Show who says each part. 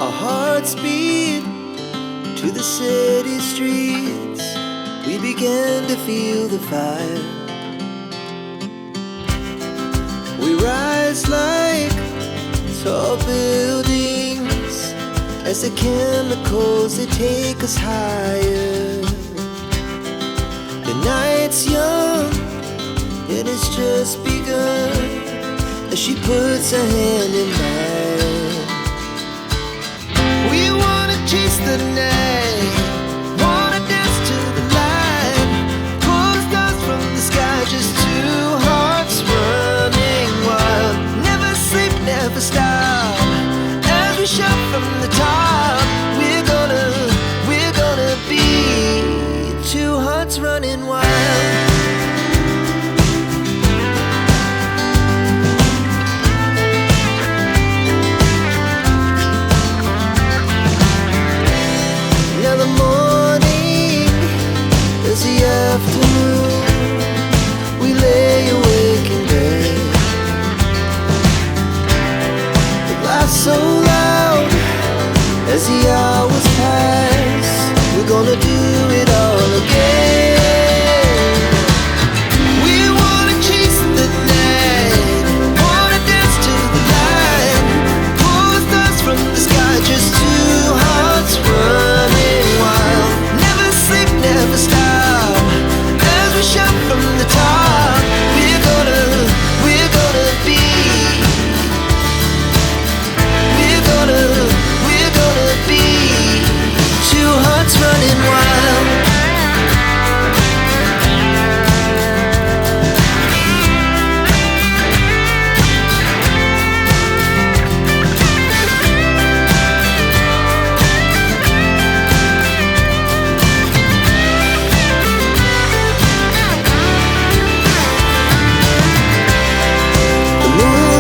Speaker 1: Our hearts beat to the city streets. We began to feel the fire. We rise like tall buildings as the chemicals, they take us higher. The night's young and it's just begun as she puts her hand in mine. We wanna chase the night, wanna dance to the light, pull the stars from the sky, just two hearts running wild. Never sleep, never stop, as we shout from the top. We're gonna be two hearts running wild. Now the morning is the afternoon. We lay awake in bed. The laughs so loud as the